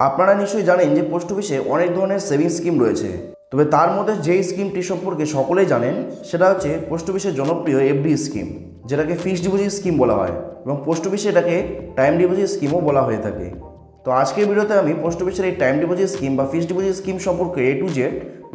আপনারা নিশ্চয়ই জানেন যে পোস্ট অফিসে অনেক ধরনের সেভিংস স্কিম রয়েছে, তবে তার মধ্যে যেই স্কিমটি সম্পর্কে সকলেই জানেন সেটা হচ্ছে পোস্ট অফিসের জনপ্রিয় এফডি স্কিম, যেটাকে ফিক্সড ডিপোজিট স্কিম বলা হয় এবং পোস্ট অফিসে এটাকে টাইম ডিপোজিট স্কিমও বলা হয়ে থাকে। তো আজকের ভিডিওতে আমি পোস্ট অফিসের এই টাইম ডিপোজিট স্কিম বা ফিক্সড ডিপোজিট স্কিম সম্পর্কে A to Z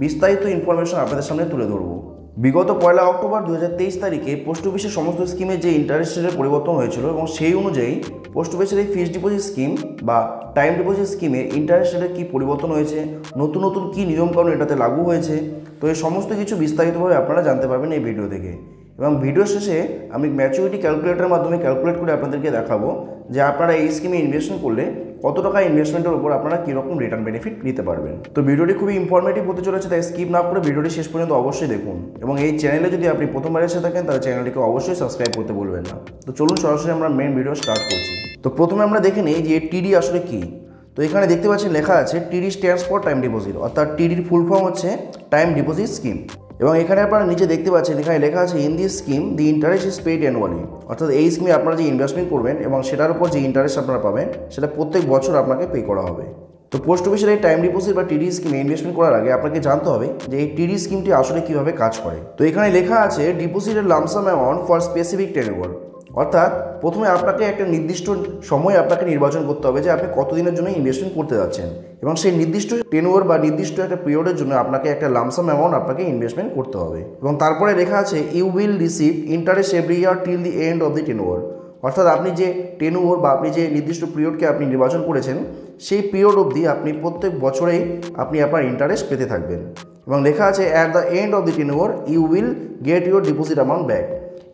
বিস্তারিত ইনফরমেশন আপনাদের সামনে তুলে ধরবো। বিগত 1 অক্টোবর 2023 তারিখে পোস্ট অফিসের সমস্ত স্কিমের যে ইন্টারেস্ট রেটের পরিবর্তন হয়েছিল এবং সেই অনুযায়ী পোস্ট অফিসের এই ফিক্সড ডিপোজিট স্কিম বা টাইম ডিপোজিট স্কিমে ইন্টারেস্ট রেটের কী পরিবর্তন হয়েছে, নতুন নতুন কী নিয়মকানুন এটাতে লাগু হয়েছে, তো এই সমস্ত কিছু বিস্তারিতভাবে আপনারা জানতে পারবেন এই ভিডিও থেকে। এবং ভিডিও শেষে আমি ম্যাচুরিটি ক্যালকুলেটরের মাধ্যমে ক্যালকুলেট করে আপনাদেরকে দেখাবো যে আপনারা এই স্কিমে ইনভেস্টমেন্ট করলে কত টাকা ইনভেস্টমেন্টের উপর আপনারা কীরকম রিটার্ন বেনিফিট নিতে পারবেন। তো ভিডিওটি খুবই ইনফরমেটিভ হতে চলেছে, তাই স্কিপ না করে ভিডিওটি শেষ পর্যন্ত অবশ্যই দেখুন। এবং এই চ্যানেলে যদি আপনি প্রথমবার এসে থাকেন তাহলে চ্যানেলটিকে অবশ্যই সাবস্ক্রাইব করতে ভুলবেন না। তো চলুন সরাসরি আমরা মেন ভিডিও স্টার্ট করছি। তো প্রথমে আমরা দেখে নিই যে টিডি আসলে কী। তো এখানে দেখতে পাচ্ছেন লেখা আছে টিডি স্ট্যান্ডস ফর টাইম ডিপোজিট, অর্থাৎ টিডির ফুল ফর্ম হচ্ছে টাইম ডিপোজিট স্কিম। এবং এখানে আপনারা নিচে দেখতে পাচ্ছেন এখানে লেখা আছে in this scheme the interest is paid annually, অর্থাৎ এই স্কিমে আপনারা যে ইনভেস্টমেন্ট করবেন এবং সেটার উপর যে ইন্টারেস্ট আপনারা পাবেন সেটা প্রত্যেক বছর আপনাকে পে করা হবে। তো পোস্ট অফিসের এই টাইম ডিপোজিট বা টিডি স্কিমে ইনভেস্টমেন্ট করার আগে আপনাকে জানতে হবে যে এই টিডি স্কিমটি আসলে কীভাবে কাজ করে। তো এখানে লেখা আছে ডিপোজিটের lump sum amount for specific tenure, অর্থাৎ প্রথমে আপনাকে একটা নির্দিষ্ট সময় আপনাকে নির্বাচন করতে হবে যে আপনি কতদিনের জন্য ইনভেস্টমেন্ট করতে যাচ্ছেন এবং সেই নির্দিষ্ট টেনুয়ার বা নির্দিষ্ট একটা পিরিয়ডের জন্য আপনাকে একটা লামসাম অ্যামাউন্ট আপনাকে ইনভেস্টমেন্ট করতে হবে। এবং তারপরে লেখা আছে you will receive interest every year till the end of the tenure, অর্থাৎ আপনি যে টেনুয়ার বা আপনি যে নির্দিষ্ট পিরিয়ডকে আপনি নির্বাচন করেছেন সেই পিরিয়ড অবধি আপনি প্রত্যেক বছরেই আপনি আপনার ইন্টারেস্ট পেতে থাকবেন। এবং লেখা আছে at the end of the tenure you will get your deposit amount back,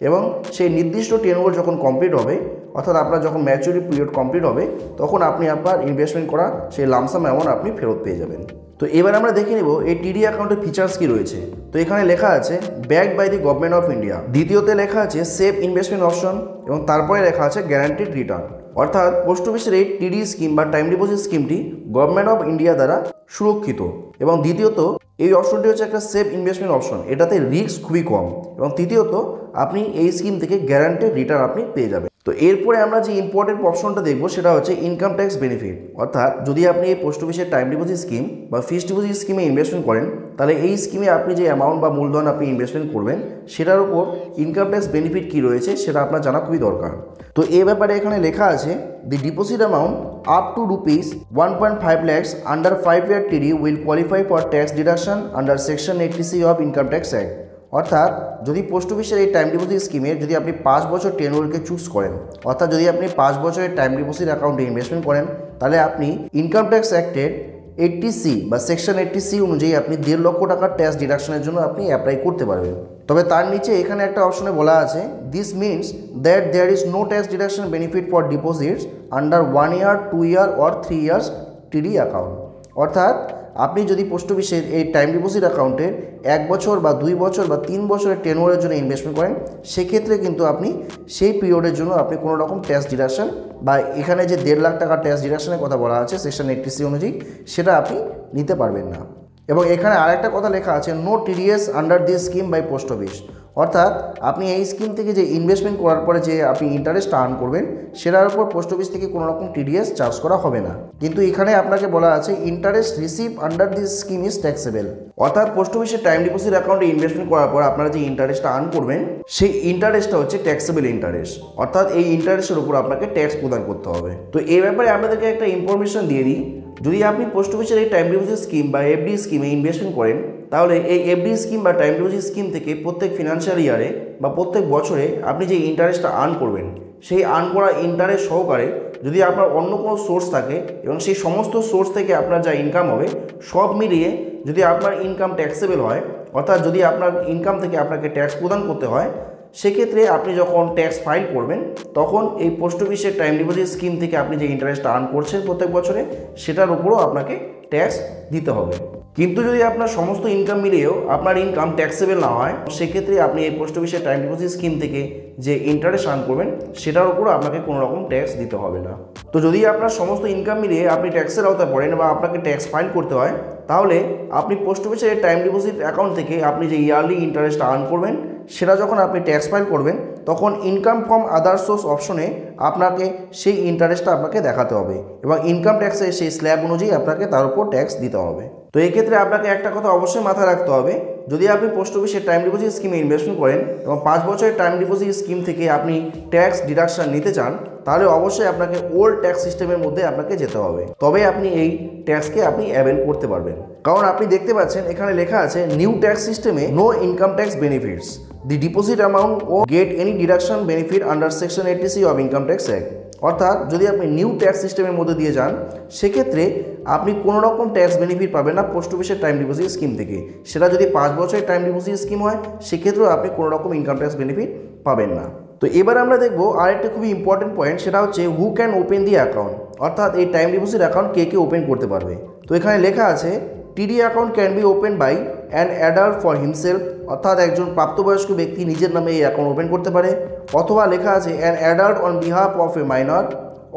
এবং সেই নির্দিষ্ট টেনুয়ার যখন কমপ্লিট হবে, অর্থাৎ আপনার যখন ম্যাচুরিটি পিরিয়ড কমপ্লিট হবে তখন আপনি আপনার ইনভেস্টমেন্ট করা সেই লামসাম অ্যামাউন্ট আপনি ফেরত পেয়ে যাবেন। তো এবার আমরা দেখে নেব এই টিডি অ্যাকাউন্টের ফিচার্স কী রয়েছে। তো এখানে লেখা আছে backed by the government of India, দ্বিতীয়তে লেখা আছে সেফ ইনভেস্টমেন্ট অপশন এবং তারপরে লেখা আছে গ্যারান্টিড রিটার্ন, অর্থাৎ পোস্ট অফিসের এই টিডি স্কিম বা টাইম ডিপোজিট স্কিমটি গভর্নমেন্ট অফ ইন্ডিয়া দ্বারা সুরক্ষিত। এবং দ্বিতীয়ত এই অপশনটি হচ্ছে একটা সেফ ইনভেস্টমেন্ট অপশন, এটাতে রিস্ক খুবই কম। এবং তৃতীয়ত আপনি এই স্কিম থেকে গ্যারান্টেড রিটার্ন আপনি পেয়ে যাবেন। তো এরপরে আমরা যে ইম্পর্টেন্ট অপশনটা দেখবো সেটা হচ্ছে ইনকাম ট্যাক্স বেনিফিট, অর্থাৎ যদি আপনি এই পোস্ট অফিসের টাইম ডিপোজিট স্কিম বা ফিক্সড ডিপোজিট স্কিমে ইনভেস্টমেন্ট করেন তাহলে এই স্কিমে আপনি যে অ্যামাউন্ট বা মূলধন আপনি ইনভেস্টমেন্ট করবেন সেটার উপর ইনকাম ট্যাক্স বেনিফিট কী রয়েছে সেটা আপনার জানা খুবই দরকার। তো এই ব্যাপারে এখানে লেখা আছে the deposit amount up to rupees 1.5 lakhs under 5-year TD will qualify for tax deduction under section 80C of income tax act, অর্থাৎ যদি পোস্ট অফিসের এই টাইম ডিপোজিট স্কিমে যদি আপনি 5 বছর টেনুয়ারকে চুজ করেন, অর্থাৎ যদি আপনি 5 বছরের টাইম ডিপোজিট অ্যাকাউন্টে ইনভেস্টমেন্ট করেন তাহলে আপনি ইনকাম ট্যাক্স অ্যাক্টের 80C বা সেকশন 80C অনুযায়ী আপনি 1.5 লক্ষ টাকার ট্যাক্স ডিডাকশনের জন্য আপনি অ্যাপ্লাই করতে পারবেন। তবে তার নিচে এখানে একটা অপশনে বলা আছে this means that there is no tax deduction benefit for deposits under 1 year, 2 year or 3 years TD account, অর্থাৎ আপনি যদি পোস্ট অফিসের এই টাইম ডিপোজিট অ্যাকাউন্টের 1 বছর বা 2 বছর বা 3 বছরের টেনুয়ারের জন্য ইনভেস্টমেন্ট করেন সেক্ষেত্রে কিন্তু আপনি সেই পিরিয়ডের জন্য আপনি কোনো রকম ট্যাক্স ডিডাকশন বা এখানে যে 1.5 লাখ টাকা ট্যাক্স ডিডাকশনের কথা বলা আছে সেকশন 80C অনুযায়ী সেটা আপনি নিতে পারবেন না। এবং এখানে আরেকটা কথা লেখা আছে no TDS under this scheme by post office, অর্থাৎ আপনি এই স্কিম থেকে যে ইনভেস্টমেন্ট করার পরে যে আপনি ইন্টারেস্ট আর্ন করবেন সেটার উপর পোস্ট অফিস থেকে কোনো রকম টিডিএস চার্জ করা হবে না। কিন্তু এখানে আপনাকে বলা আছে interest receive under this scheme is taxable, অর্থাৎ পোস্ট অফিসের টাইম ডিপোজিট অ্যাকাউন্টে ইনভেস্টমেন্ট করার পর আপনারা যে ইন্টারেস্টটা আর্ন করবেন সেই ইন্টারেস্টটা হচ্ছে ট্যাক্সেবল ইন্টারেস্ট, অর্থাৎ এই ইন্টারেস্টের উপর আপনাকে ট্যাক্স প্রদান করতে হবে। তো এই ব্যাপারে আপনাদেরকে একটা ইনফরমেশন দিয়ে দিই, যদি আপনি পোস্ট অফিসের এই টাইম ডিপোজিট স্কিম বা এফডি স্কিমে ইনভেস্টমেন্ট করেন তাহলে এই এফডি স্কিম বা টাইম ডিপোজিট স্কিম থেকে প্রত্যেক ফিনান্সিয়াল ইয়ারে বা প্রত্যেক বছরে আপনি যে ইন্টারেস্টটা আর্ন করবেন সেই আর্ন করা ইন্টারেস্ট সহকারে যদি আপনার অন্য কোনো সোর্স থাকে এবং সেই সমস্ত সোর্স থেকে আপনার যা ইনকাম হবে সব মিলিয়ে যদি আপনার ইনকাম ট্যাক্সেবল হয়, অর্থাৎ যদি আপনার ইনকাম থেকে আপনাকে ট্যাক্স প্রদান করতে হয় সেক্ষেত্রে আপনি যখন ট্যাক্স ফাইল করবেন তখন এই পোস্ট অফিসের টাইম ডিপোজিট স্কিম থেকে আপনি যে ইন্টারেস্ট আর্ন করছেন প্রত্যেক বছরে সেটার উপরও আপনাকে ট্যাক্স দিতে হবে। কিন্তু যদি আপনার সমস্ত ইনকাম মিলিয়েও আপনার ইনকাম ট্যাক্সেবল না হয় সেক্ষেত্রে আপনি এই পোস্ট অফিসের টাইম ডিপোজিট স্কিম থেকে যে ইন্টারেস্ট আর্ন করবেন সেটার উপরও আপনাকে কোনো রকম ট্যাক্স দিতে হবে না। তো যদি আপনার সমস্ত ইনকাম মিলিয়ে আপনি ট্যাক্সের আওতায় পড়েন বা আপনাকে ট্যাক্স ফাইল করতে হয় তাহলে আপনি পোস্ট অফিসের টাইম ডিপোজিট অ্যাকাউন্ট থেকে আপনি যে ইয়ারলি ইন্টারেস্ট আর্ন করবেন সেটা যখন আপনি ট্যাক্স ফাইল করবেন তখন ইনকাম ফ্রম আদার সোর্স অপশনে আপনাকে সেই ইন্টারেস্টটা আপনাকে দেখাতে হবে এবং ইনকাম ট্যাক্সের সেই স্ল্যাব অনুযায়ী আপনাকে তার উপর ট্যাক্স দিতে হবে। তো এক্ষেত্রে আপনাকে একটা কথা অবশ্যই মাথায় রাখতে হবে, যদি আপনি পোস্ট অফিসের টাইম ডিপোজিট স্কিমে ইনভেস্টমেন্ট করেন এবং 5 বছরের টাইম ডিপোজিট স্কিম থেকে আপনি ট্যাক্স ডিডাকশন নিতে চান তাহলে অবশ্যই আপনাকে ওল্ড ট্যাক্স সিস্টেমের মধ্যে আপনাকে যেতে হবে, তবে আপনি এই ট্যাক্সকে আপনি অ্যাভেল করতে পারবেন। কারণ আপনি দেখতে পাচ্ছেন এখানে লেখা আছে নিউ ট্যাক্স সিস্টেমে no income tax benefits, the deposit amount ও get any deduction benefit under section 80C of income tax act. অর্থাৎ যদি আপনি নিউ ট্যাক্স সিস্টেমের মধ্যে দিয়ে যান সেক্ষেত্রে আপনি কোনো রকম ট্যাক্স বেনিফিট পাবেন না পোস্ট অফিসের টাইম ডিপোজিট স্কিম থেকে। সেটা যদি 5 বছরের টাইম ডিপোজিট স্কিম হয় সেক্ষেত্রেও আপনি কোনো রকম ইনকাম ট্যাক্স বেনিফিট পাবেন না। তো এবার আমরা দেখব আরেকটা খুবই ইম্পর্টেন্ট পয়েন্ট, সেটা হচ্ছে who can open the account, অর্থাৎ এই টাইম ডিপোজিট অ্যাকাউন্ট কে কে ওপেন করতে পারবে। তো এখানে লেখা আছে TD account can be open by an adult for himself, অর্থাৎ একজন প্রাপ্তবয়স্ক ব্যক্তি নিজের নামে এই অ্যাকাউন্ট ওপেন করতে পারে, অথবা লেখা আছে an adult on behalf of A minor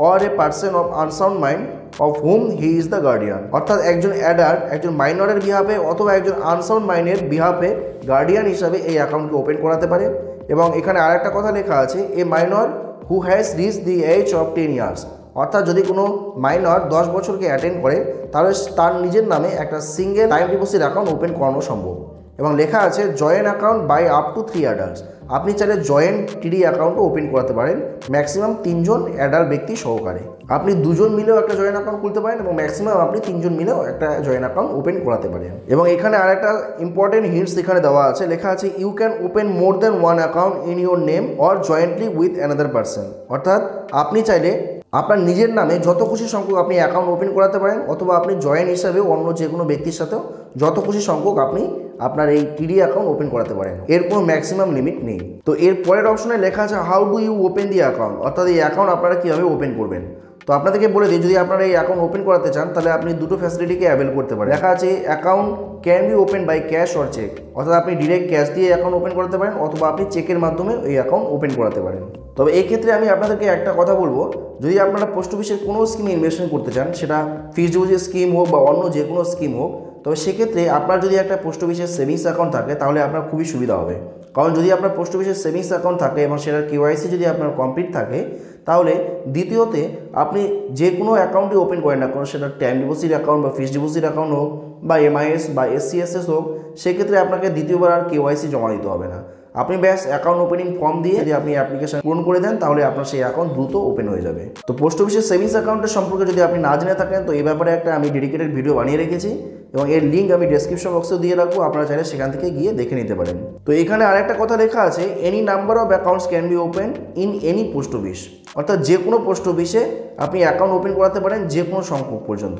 or a person of unsound mind of hmm he is the guardian, অর্থাৎ একজন অ্যাডাল্ট একজন মাইনরের বিহাফে অথবা একজন আনসাউন্ড মাইন্ডের বিহাফে গার্ডিয়ান হিসাবে এই অ্যাকাউন্টকে ওপেন করাতে পারে। এবং এখানে আরেকটা কথা লেখা আছে a minor who has reach the age of 10 years, অর্থাৎ যদি কোনো মাইনর 10 বছরকে অ্যাটেন্ড করে তাহলে তার নিজের নামে একটা single time deposit account open করানো সম্ভব। এবং লেখা আছে joint account by up to 3 adults, আপনি চাইলে জয়েন্ট টিডি অ্যাকাউন্টও ওপেন করাতে পারেন ম্যাক্সিমাম 3 জন অ্যাডাল্ট ব্যক্তি সহকারে। আপনি 2 জন মিলেও একটা জয়েন্ট অ্যাকাউন্ট খুলতে পারেন এবং ম্যাক্সিমাম আপনি 3 জন মিলেও একটা জয়েন্ট অ্যাকাউন্ট ওপেন করাতে পারেন। এবং এখানে আরেকটা ইম্পর্টেন্ট হিন্টস এখানে দেওয়া আছে, লেখা আছে you can open more than one account in your name or jointly with another person, অর্থাৎ আপনি চাইলে আপনার নিজের নামে যত খুশি সংখ্যক আপনি অ্যাকাউন্ট ওপেন করাতে পারেন, অথবা আপনি জয়েন্ট হিসাবে অন্য যে কোনো ব্যক্তির সাথেও যত খুশি সংখ্যক আপনি আপনার এই টিডি অ্যাকাউন্ট ওপেন করাতে পারেন, এর কোনো ম্যাক্সিমাম লিমিট নেই। তো এর পরের অপশনে লেখা আছে how do you open the account, অর্থাৎ এই অ্যাকাউন্ট আপনারা কীভাবে ওপেন করবেন। তো আপনাদেরকে বলে দিই, যদি আপনারা এই অ্যাকাউন্ট ওপেন করাতে চান তাহলে আপনি দুটো ফ্যাসিলিটিকে অ্যাভেল করতে পারেন। লেখা আছে account can be open by cash or cheque, অর্থাৎ আপনি ডিরেক্ট ক্যাশ দিয়ে অ্যাকাউন্ট ওপেন করাতে পারেন অথবা আপনি চেকের মাধ্যমে এই অ্যাকাউন্ট ওপেন করাতে পারেন। তবে এই ক্ষেত্রে আমি আপনাদেরকে একটা কথা বলবো, যদি আপনারা পোস্ট অফিসের কোনো স্কিমে ইনভেস্টমেন্ট করতে চান, সেটা ফিক্সড ডিপোজিট স্কিম হোক বা অন্য যে কোনো স্কিম হোক, তবে সেক্ষেত্রে আপনার যদি একটা পোস্ট অফিসের সেভিংস অ্যাকাউন্ট থাকে তাহলে আপনার খুবই সুবিধা হবে। কারণ যদি আপনার পোস্ট অফিসের সেভিংস অ্যাকাউন্ট থাকে এবং সেটার কেওয়াইসি যদি আপনার কমপ্লিট থাকে, তাহলে দ্বিতীয়তে আপনি যে কোনো অ্যাকাউন্টই ওপেন করেন না, কারণ সেটা টাইম ডিপোজিট অ্যাকাউন্ট বা ফিক্সড ডিপোজিট অ্যাকাউন্ট হোক বা এমআইএস বা এসসিএসএস হোক, সেক্ষেত্রে আপনাকে দ্বিতীয়বার আর কেওয়াইসি জমা দিতে হবে না। আপনি ব্যাস অ্যাকাউন্ট ওপেনিং ফর্ম দিয়ে যদি আপনি অ্যাপ্লিকেশন পূরণ করে দেন তাহলে আপনার সেই অ্যাকাউন্ট দ্রুত ওপেন হয়ে যাবে। তো পোস্ট অফিসের সেভিংস অ্যাকাউন্টের সম্পর্কে যদি আপনি না জেনে থাকেন তো এই ব্যাপারে একটা আমি ডেডিকেটেড ভিডিও বানিয়ে রেখেছি এবং এর লিঙ্ক আমি ডেসক্রিপশন বক্সেও দিয়ে রাখবো, আপনারা চাইলে সেখান থেকে গিয়ে দেখে নিতে পারেন। তো এখানে আরেকটা কথা লেখা আছে any number of accounts can be open in any post office, অর্থাৎ যে কোনো পোস্ট অফিসে আপনি অ্যাকাউন্ট ওপেন করাতে পারেন যে কোনো সংখ্যক পর্যন্ত।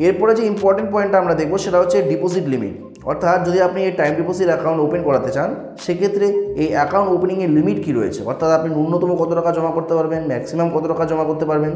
এরপরে যে ইম্পর্টেন্ট পয়েন্টটা আমরা দেখবো সেটা হচ্ছে ডিপোজিট লিমিট, অর্থাৎ যদি আপনি এই টাইম ডিপোজিট অ্যাকাউন্ট ওপেন করাতে চান সেক্ষেত্রে এই অ্যাকাউন্ট ওপেনিংয়ের লিমিট কী রয়েছে, অর্থাৎ আপনি ন্যূনতম কত টাকা জমা করতে পারবেন, ম্যাক্সিমাম কত টাকা জমা করতে পারবেন,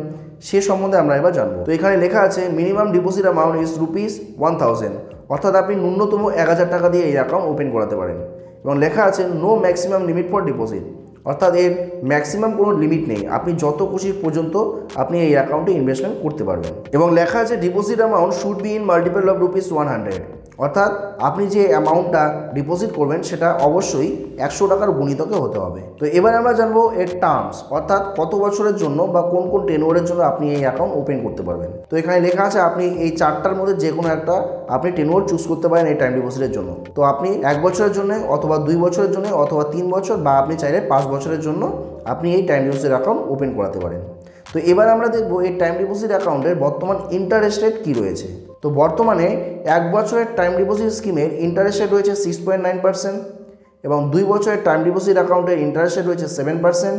সে সম্বন্ধে আমরা এবার জানবো। তো এখানে লেখা আছে মিনিমাম ডিপোজিট অ্যামাউন্ট ইজ ₹1000, অর্থাৎ আপনি ন্যূনতম 1000 টাকা দিয়ে এই অ্যাকাউন্ট ওপেন করাতে পারেন। এবং লেখা আছে no maximum limit for deposit, অর্থাৎ এর ম্যাক্সিমাম কোনো লিমিট নেই, আপনি যত খুশি পর্যন্ত আপনি এই অ্যাকাউন্টে ইনভেস্টমেন্ট করতে পারবেন। এবং লেখা আছে deposit amount should be in multiple of ₹100, অর্থাৎ আপনি যে অ্যামাউন্টটা ডিপোজিট করবেন সেটা অবশ্যই 100 টাকার গুণিতকে হতে হবে। তো এবার আমরা জানবো এর টার্মস, অর্থাৎ কত বছরের জন্য বা কোন কোন টেনওয়ারের জন্য আপনি এই অ্যাকাউন্ট ওপেন করতে পারবেন। তো এখানে লেখা আছে আপনি এই 4টার মধ্যে যে কোনো একটা আপনি টেনওয়ার চুজ করতে পারেন এই টাইম ডিপোজিটের জন্য। তো আপনি 1 বছরের জন্য অথবা 2 বছরের জন্য অথবা 3 বছর বা আপনি চাইলে 5 বছরের জন্য আপনি এই টাইম ডিপোজিট অ্যাকাউন্ট ওপেন করাতে পারেন। তো এবার আমরা দেখব এই টাইম ডিপোজিট অ্যাকাউন্টের বর্তমান ইন্টারেস্ট রেট কী রয়েছে। তো বর্তমানে 1 বছরের টাইম ডিপোজিট স্কিমের ইন্টারেস্ট রেট রয়েছে 6.9% এবং 2 বছরের টাইম ডিপোজিট অ্যাকাউন্টের ইন্টারেস্ট রেট রয়েছে 7%,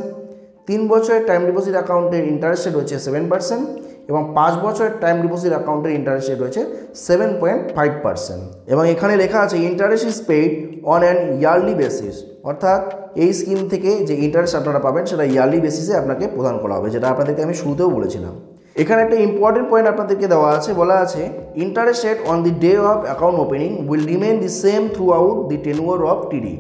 3 বছরের টাইম ডিপোজিট অ্যাকাউন্টের ইন্টারেস্ট রেট রয়েছে 7% এবং 5 বছরের টাইম ডিপোজিট অ্যাকাউন্টের ইন্টারেস্ট রেট রয়েছে 7.5%। এবং এখানে লেখা আছে interest is paid on an yearly basis, অর্থাৎ এই স্কিম থেকে যে ইন্টারেস্ট আপনারা পাবেন সেটা ইয়ারলি বেসিসে আপনাকে প্রদান করা হবে, যেটা আপনাদেরকে আমি শুরুতেও বলেছিলাম। এখানে একটা ইম্পর্টেন্ট পয়েন্ট আপনাদেরকে দেওয়া আছে, বলা আছে interest rate on the day of account opening will remain the same throughout the tenure of TD,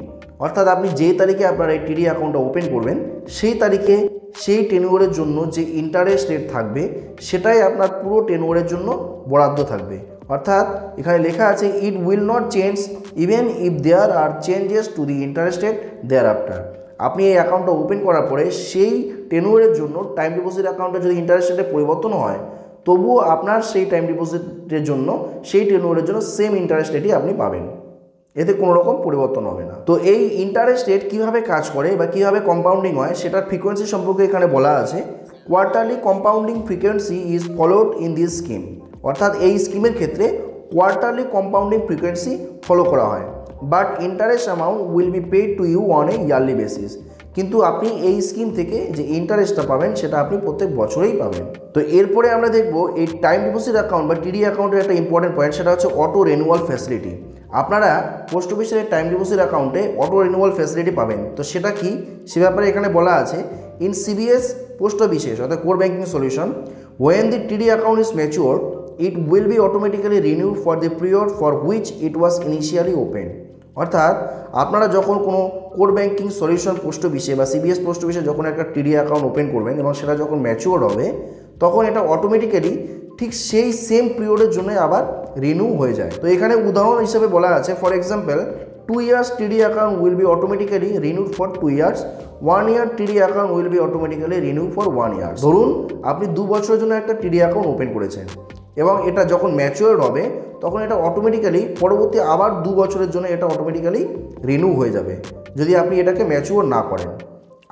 অর্থাৎ আপনি যেই তারিখে আপনার এই টিডি অ্যাকাউন্টটা ওপেন করবেন সেই তারিখে সেই টেনুয়ারের জন্য যে ইন্টারেস্ট রেট থাকবে সেটাই আপনার পুরো টেনুয়ারের জন্য বরাদ্দ থাকবে, অর্থাৎ এখানে লেখা আছে it will not change even if there are changes to the interest rate thereafter. আপনি এই অ্যাকাউন্টটা ওপেন করার পরে সেই টেনুয়ারের জন্য টাইম ডিপোজিট অ্যাকাউন্টে যদি ইন্টারেস্ট রেটে পরিবর্তন হয়, তবুও আপনার সেই টাইম ডিপোজিটের জন্য সেই টেনুয়ারের জন্য সেম ইন্টারেস্ট রেটই আপনি পাবেন, এতে কোনো রকম পরিবর্তন হবে না। তো এই ইন্টারেস্ট রেট কীভাবে কাজ করে বা কীভাবে কম্পাউন্ডিং হয় সেটার ফ্রিকোয়েন্সি সম্পর্কে এখানে বলা আছে। Quarterly compounding frequency is followed in this scheme. অর্থাৎ এই স্কিমের ক্ষেত্রে কোয়ার্টারলি কম্পাউন্ডিং ফ্রিকোয়েন্সি ফলো করা হয়, but interest amount will be paid to you on a yearly basis. কিন্তু আপনি এই স্কিম থেকে যে ইন্টারেস্টটা পাবেন সেটা আপনি প্রত্যেক বছরেই পাবেন। তো এরপরে আমরা দেখব এই টাইম ডিপোজিট অ্যাকাউন্ট বা টিডি অ্যাকাউন্টের একটা ইম্পর্টেন্ট পয়েন্ট, সেটা হচ্ছে অটো রেনুয়াল ফ্যাসিলিটি। আপনারা পোস্ট অফিসের টাইম ডিপোজিট অ্যাকাউন্টে অটো রিনিউয়াল ফ্যাসিলিটি পাবেন। তো সেটা কি, সে ব্যাপারে এখানে বলা আছে ইন সিবিএস পোস্ট অফিসেস অর্থাৎ core banking solution when the TD account is mature it will be automatically renewed for the period for which it was initially open. অর্থাৎ আপনারা যখন কোনো কোর ব্যাঙ্কিং সলিউশন পোস্ট অফিসে বা CBS post অফিসে যখন একটা টিডি অ্যাকাউন্ট ওপেন করবেন এবং সেটা যখন ম্যাচিওর হবে, তখন এটা অটোমেটিক্যালি ঠিক সেই সেম পিরিয়ডের জন্য আবার রিনিউ হয়ে যায়। তো এখানে উদাহরণ হিসেবে বলা আছে, for example 2 years TD account will be automatically renewed for 2 years, 1 year TD account will be automatically renewed for 1 year। ধরুন আপনি 2 বছরের জন্য একটা টিডি অ্যাকাউন্ট ওপেন করেছেন এবং এটা যখন ম্যাচিওর হবে তখন এটা অটোমেটিক্যালি পরবর্তী আবার 2 বছরের জন্য এটা অটোমেটিক্যালি রিনিউ হয়ে যাবে যদি আপনি এটাকে ম্যাচিওর না করেন।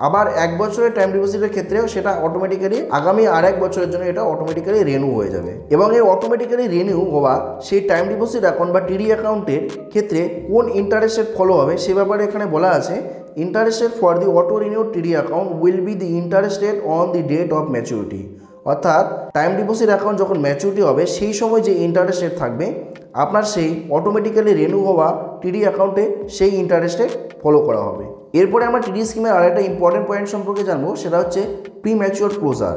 আবার 1 বছরের টাইম ডিপোজিটের ক্ষেত্রেও সেটা অটোমেটিক্যালি আগামী আর 1 বছরের জন্য এটা অটোমেটিক্যালি রিনিউ হয়ে যাবে। এবং এই অটোমেটিক্যালি রিনিউ হওয়া সেই টাইম ডিপোজিট অ্যাকাউন্ট বা টিডি অ্যাকাউন্টের ক্ষেত্রে কোন ইন্টারেস্ট রেট ফলো হবে সে ব্যাপারে এখানে বলা আছে interest rate for the auto renew TD account will be the interest rate on the date of maturity. অর্থাৎ টাইম ডিপোজিট অ্যাকাউন্ট যখন ম্যাচুরিটি হবে সেই সময় যে ইন্টারেস্ট রেট থাকবে আপনার সেই অটোমেটিক্যালি রিনিউ হওয়া টিডি অ্যাকাউন্টে সেই ইন্টারেস্ট রেট ফলো করা হবে। এরপরে আমরা টিডি স্কিমের আরেকটা ইম্পর্টেন্ট পয়েন্ট সম্পর্কে জানবো, সেটা হচ্ছে প্রি ম্যাচিওর ক্লোজার।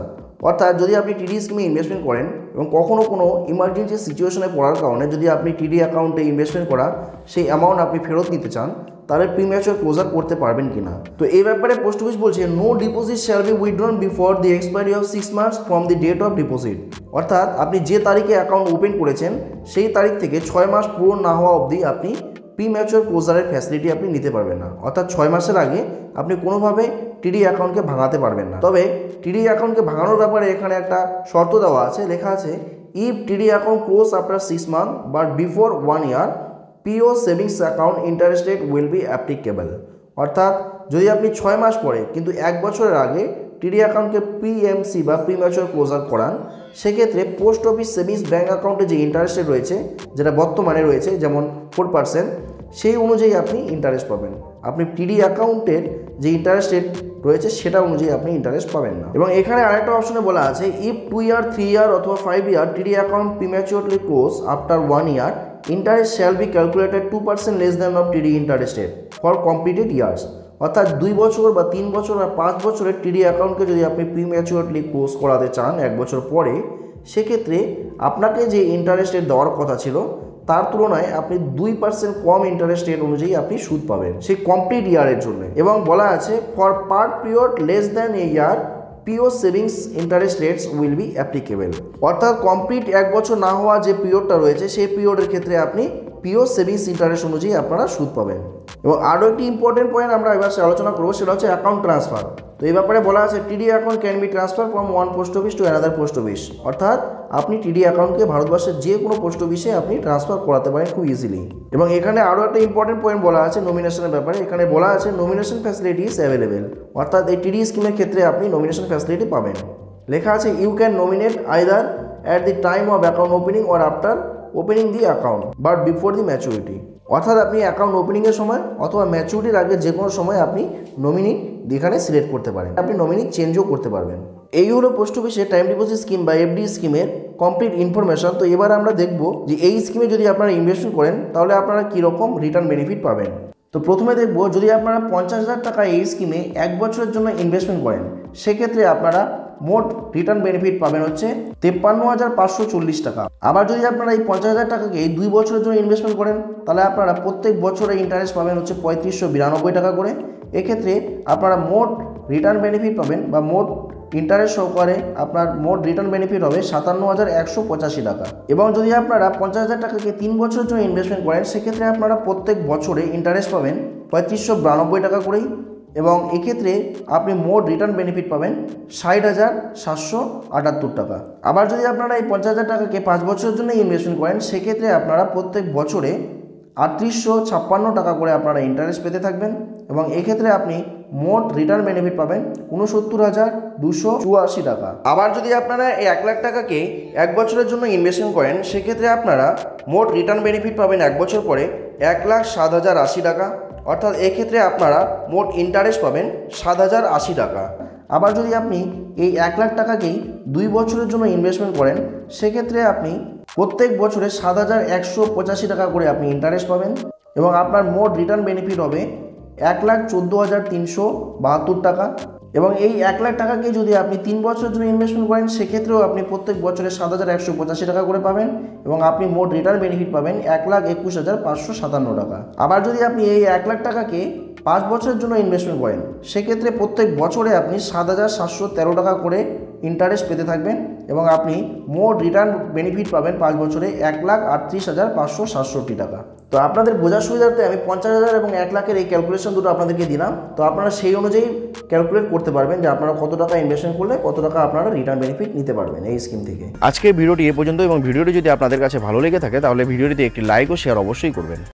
অর্থাৎ যদি আপনি টিডি স্কিমে ইনভেস্টমেন্ট করেন এবং কখনও কোনো ইমার্জেন্সি সিচুয়েশনে পড়ার কারণে যদি আপনি টিডি অ্যাকাউন্টে ইনভেস্টমেন্ট করা সেই অ্যামাউন্ট আপনি ফেরত নিতে চান, তাহলে প্রি ম্যাচিওর ক্লোজার করতে পারবেন কিনা। তো এই ব্যাপারে পোস্ট অফিস বলছে no deposit shall be withdrawn before the expiry of 6 months from the date of deposit. অর্থাৎ আপনি যে তারিখে অ্যাকাউন্ট ওপেন করেছেন সেই তারিখ থেকে 6 মাস পূরণ না হওয়া অবধি আপনি প্রি ম্যাচিওর ক্লোজারের ফ্যাসিলিটি আপনি নিতে পারবেন না। অর্থাৎ 6 মাসের আগে আপনি কোনোভাবে টিডি অ্যাকাউন্টকে ভাঙাতে পারবেন না। তবে টিডি অ্যাকাউন্টকে ভাঙানোর ব্যাপারে এখানে একটা শর্ত দেওয়া আছে, লেখা আছে if TD account close after 6 months but before 1 year PO savings account interest rate will be applicable. অর্থাৎ যদি আপনি 6 মাস পরে কিন্তু 1 বছরের আগে টিডি অ্যাকাউন্টকে পিএমসি বা প্রি ম্যাচিওর ক্লোজার করান, সেক্ষেত্রে পোস্ট অফিস সেভিংস ব্যাঙ্ক অ্যাকাউন্টে যে ইন্টারেস্ট রেট রয়েছে যেটা বর্তমানে রয়েছে যেমন 4%, সেই অনুযায়ী আপনি ইন্টারেস্ট পাবেন। আপনি টিডি অ্যাকাউন্টের যে ইন্টারেস্ট রেট রয়েছে সেটা অনুযায়ী আপনি ইন্টারেস্ট পাবেন না। এবং এখানে আরেকটা অপশনে বলা আছে ইফ 2 year 3 year অথবা 5 year TD account prematurely close after 1 year interest shall be calculated 2% less than of TD interest rate for completed years. অর্থাৎ 2 বছর বা 3 বছর বা 5 বছরের টিডি অ্যাকাউন্টকে যদি আপনি প্রিম্যাচিওরলি ক্লোজ করাতে চান 1 বছর পরে, সেক্ষেত্রে আপনাকে যে ইন্টারেস্ট রেট দেওয়ার কথা ছিল তার তুলনায় আপনি 2% কম ইন্টারেস্ট রেট অনুযায়ী আপনি সুদ পাবেন সেই কমপ্লিট ইয়ারের জন্য। এবং বলা আছে for per period less than a year PO savings interest rates will be applicable. অর্থাৎ কমপ্লিট 1 বছর না হওয়া যে পিরিয়ডটা রয়েছে সেই পিরিয়ডের ক্ষেত্রে আপনি পিও সেভিংস ইন্টারেস্ট অনুযায়ী আপনারা সুদ পাবেন। এবং আরও একটি ইম্পর্টেন্ট পয়েন্ট আমরা এবার আলোচনা করবো, সেটা হচ্ছে অ্যাকাউন্ট ট্রান্সফার। তো এই ব্যাপারে বলা আছে TD account can B transfer from one post office to another post office. অর্থাৎ আপনি টিডি অ্যাকাউন্টকে ভারতবর্ষের যে কোনো পোস্ট অফিসে আপনি ট্রান্সফার করাতে পারেন খুব ইজিলি। এবং এখানে আরও একটা ইম্পর্টেন্ট পয়েন্ট বলা আছে নমিনেশনের ব্যাপারে। এখানে বলা আছে নমিনেশন ফ্যাসিলিটি ইজ অ্যাভেলেবেল। অর্থাৎ এই টিডি স্কিমের ক্ষেত্রে আপনি নমিনেশন ফ্যাসিলিটি পাবেন। লেখা আছে you can nominate either at the time of account opening or after opening the account but before the maturity. অর্থাৎ আপনি অ্যাকাউন্ট ওপেনিংয়ের সময় অথবা ম্যাচুরিটির আগে যে কোনো সময় আপনি নমিনি এখানে সিলেক্ট করতে পারেন, আপনি নমিনি চেঞ্জও করতে পারবেন। এই হলো পোস্ট অফিসে টাইম ডিপোজিট স্কিম বা এফডি স্কিমের কমপ্লিট ইনফরমেশন। তো এবার আমরা দেখব যে এই স্কিমে যদি আপনারা ইনভেস্টমেন্ট করেন তাহলে আপনারা কীরকম রিটার্ন বেনিফিট পাবেন। তো প্রথমে দেখব যদি আপনারা 50,000 টাকা এই স্কিমে 1 বছরের জন্য ইনভেস্টমেন্ট করেন, সেক্ষেত্রে আপনারা মোট রিটার্ন বেনিফিট পাবেন হচ্ছে 53,540 টাকা। আবার যদি আপনারা এই 50,000 টাকাকে 2 বছরের জন্য ইনভেস্টমেন্ট করেন তাহলে আপনারা প্রত্যেক বছরে ইন্টারেস্ট পাবেন হচ্ছে 3592 টাকা করে। এক্ষেত্রে আপনারা মোট রিটার্ন বেনিফিট পাবেন বা মোট ইন্টারেস্ট সহকারে আপনার মোট রিটার্ন বেনিফিট হবে 57,185 টাকা। এবং যদি আপনারা 50,000 টাকাকে 3 বছরের জন্য ইনভেস্টমেন্ট করেন সেক্ষেত্রে আপনারা প্রত্যেক বছরে ইন্টারেস্ট পাবেন 3592 টাকা করেই। এবং এক্ষেত্রে আপনি মোট রিটার্ন বেনিফিট পাবেন 60,778 টাকা। আবার যদি আপনারা এই 50,000 টাকাকে 5 বছরের জন্য ইনভেস্টমেন্ট করেন সেক্ষেত্রে আপনারা প্রত্যেক বছরে 3856 টাকা করে আপনারা ইন্টারেস্ট পেতে থাকবেন। এবং এক্ষেত্রে আপনি মোট রিটার্ন বেনিফিট পাবেন 69,284 টাকা। আবার যদি আপনারা এই 1 লাখ টাকাকে 1 বছরের জন্য ইনভেস্টমেন্ট করেন সেক্ষেত্রে আপনারা মোট রিটার্ন বেনিফিট পাবেন 1 বছর পরে 1,07,080 টাকা। অর্থাৎ এক্ষেত্রে আপনারা মোট ইন্টারেস্ট পাবেন 7,080 টাকা। আবার যদি আপনি এই 1 লাখ টাকাকেই 2 বছরের জন্য ইনভেস্টমেন্ট করেন সেক্ষেত্রে আপনি প্রত্যেক বছরে 7,185 টাকা করে আপনি ইন্টারেস্ট পাবেন। এবং আপনার মোট রিটার্ন বেনিফিট হবে 1,14,372 টাকা। এবং এই 1 লাখ টাকাকে যদি আপনি 3 বছরের জন্য ইনভেস্টমেন্ট করেন সেক্ষেত্রেও আপনি প্রত্যেক বছরে 7,185 টাকা করে পাবেন এবং আপনি মোট রিটার্ন বেনিফিট পাবেন 1,21,557 টাকা। আবার যদি আপনি এই 1 লাখ টাকাকে 5 বছরের জন্য ইনভেস্টমেন্ট করেন সেক্ষেত্রে প্রত্যেক বছরে আপনি 7,713 টাকা করে ইন্টারেস্ট পেতে থাকবেন এবং আপনি মোট রিটার্ন বেনিফিট পাবেন 5 বছরে 1,38,567 টাকা। তো আপনাদের বোঝার সুবিধার্থে আমি 50,000 এবং 1 লাখের এই ক্যালকুলেশন দুটো আপনাদেরকে দিলাম। তো আপনারা সেই অনুযায়ী ক্যালকুলেট করতে পারবেন যে আপনারা কত টাকা ইনভেস্টমেন্ট করলে কত টাকা আপনারা রিটার্ন বেনিফিট নিতে পারবেন এই স্কিম থেকে। আজকের ভিডিওটি এ পর্যন্ত এবং ভিডিওটি যদি আপনাদের কাছে ভালো লেগে থাকে তাহলে ভিডিওটিতে একটি লাইক ও শেয়ার অবশ্যই করবেন।